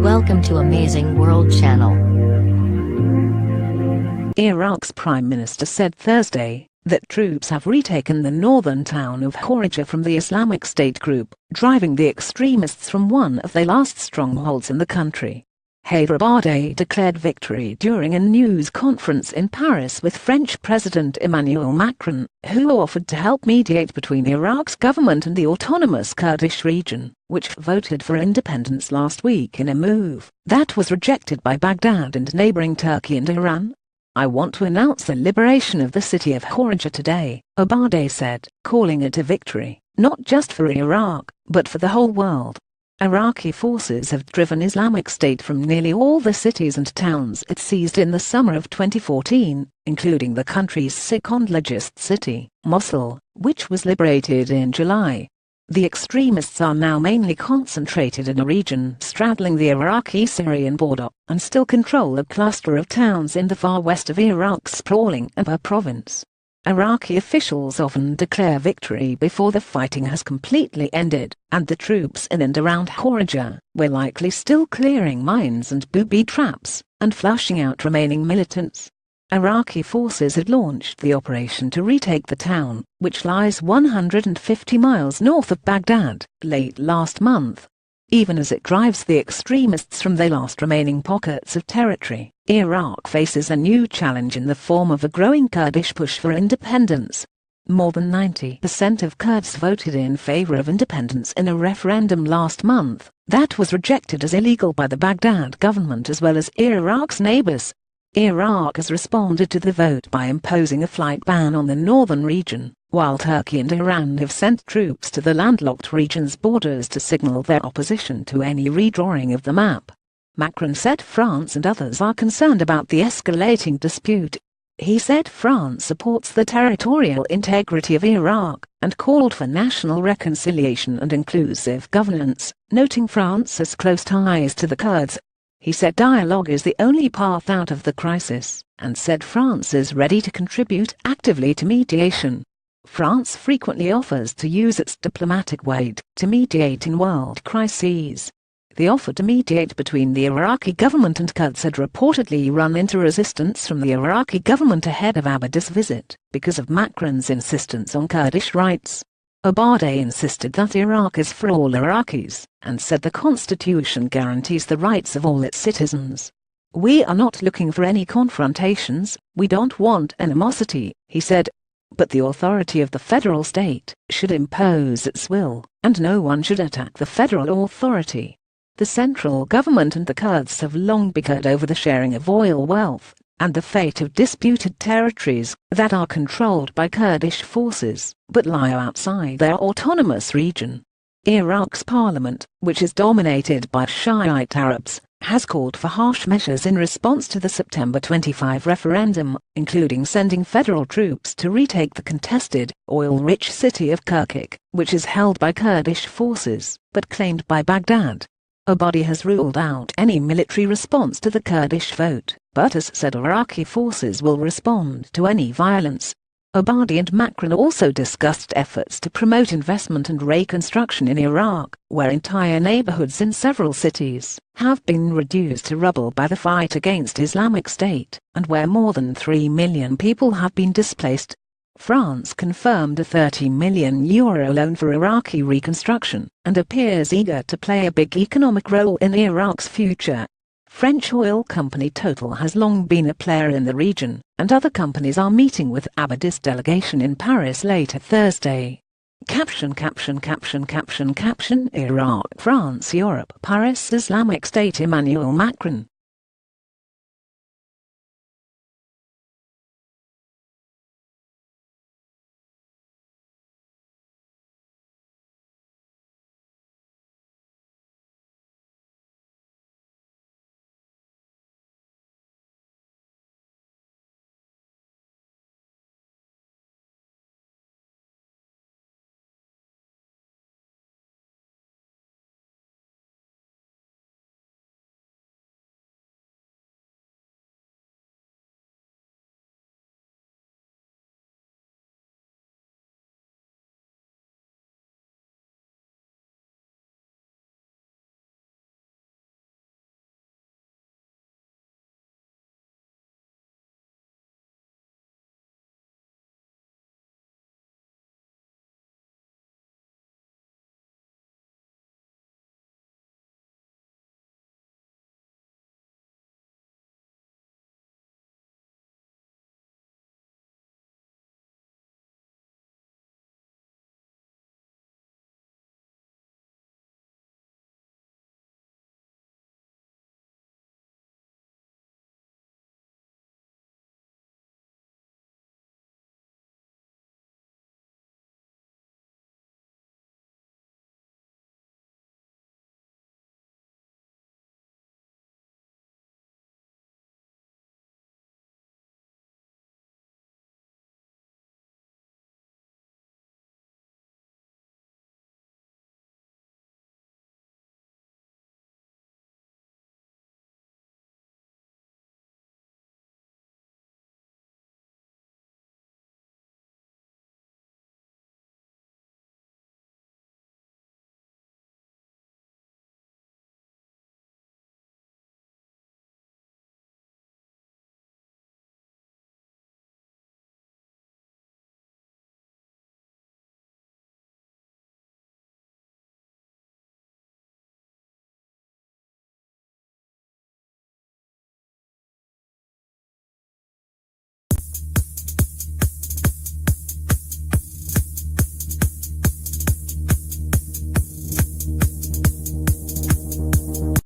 Welcome to Amazing World Channel. Iraq's Prime Minister said Thursday that troops have retaken the northern town of Hawija from the Islamic State group, driving the extremists from one of their last strongholds in the country. Haider Abadi declared victory during a news conference in Paris with French President Emmanuel Macron, who offered to help mediate between Iraq's government and the autonomous Kurdish region, which voted for independence last week in a move that was rejected by Baghdad and neighboring Turkey and Iran. "I want to announce the liberation of the city of Hawija today," Abadi said, calling it a victory, not just for Iraq, but for the whole world. Iraqi forces have driven Islamic State from nearly all the cities and towns it seized in the summer of 2014, including the country's second-largest city, Mosul, which was liberated in July. The extremists are now mainly concentrated in a region straddling the Iraqi-Syrian border, and still control a cluster of towns in the far west of Iraq's sprawling Anbar province. Iraqi officials often declare victory before the fighting has completely ended, and the troops in and around Hawija were likely still clearing mines and booby traps, and flushing out remaining militants. Iraqi forces had launched the operation to retake the town, which lies 150 miles north of Baghdad, late last month. Even as it drives the extremists from their last remaining pockets of territory, Iraq faces a new challenge in the form of a growing Kurdish push for independence. More than 90% of Kurds voted in favor of independence in a referendum last month that was rejected as illegal by the Baghdad government as well as Iraq's neighbors. Iraq has responded to the vote by imposing a flight ban on the northern region, while Turkey and Iran have sent troops to the landlocked region's borders to signal their opposition to any redrawing of the map. Macron said France and others are concerned about the escalating dispute. He said France supports the territorial integrity of Iraq and called for national reconciliation and inclusive governance, noting France's close ties to the Kurds. He said dialogue is the only path out of the crisis, and said France is ready to contribute actively to mediation. France frequently offers to use its diplomatic weight to mediate in world crises. The offer to mediate between the Iraqi government and Kurds had reportedly run into resistance from the Iraqi government ahead of Abadi's visit, because of Macron's insistence on Kurdish rights. Abadi insisted that Iraq is for all Iraqis, and said the constitution guarantees the rights of all its citizens. "We are not looking for any confrontations, we don't want animosity," he said. But the authority of the federal state should impose its will, and no one should attack the federal authority. The central government and the Kurds have long bickered over the sharing of oil wealth, and the fate of disputed territories that are controlled by Kurdish forces, but lie outside their autonomous region. Iraq's parliament, which is dominated by Shiite Arabs, has called for harsh measures in response to the September 25 referendum, including sending federal troops to retake the contested, oil-rich city of Kirkuk, which is held by Kurdish forces, but claimed by Baghdad. Abadi has ruled out any military response to the Kurdish vote, but has said Iraqi forces will respond to any violence. Abadi and Macron also discussed efforts to promote investment and reconstruction in Iraq, where entire neighborhoods in several cities have been reduced to rubble by the fight against Islamic State, and where more than 3 million people have been displaced. France confirmed a €30 million loan for Iraqi reconstruction, and appears eager to play a big economic role in Iraq's future. French oil company Total has long been a player in the region, and other companies are meeting with Abadi's delegation in Paris later Thursday. Caption Iraq, France, Europe, Paris, Islamic State. Emmanuel Macron.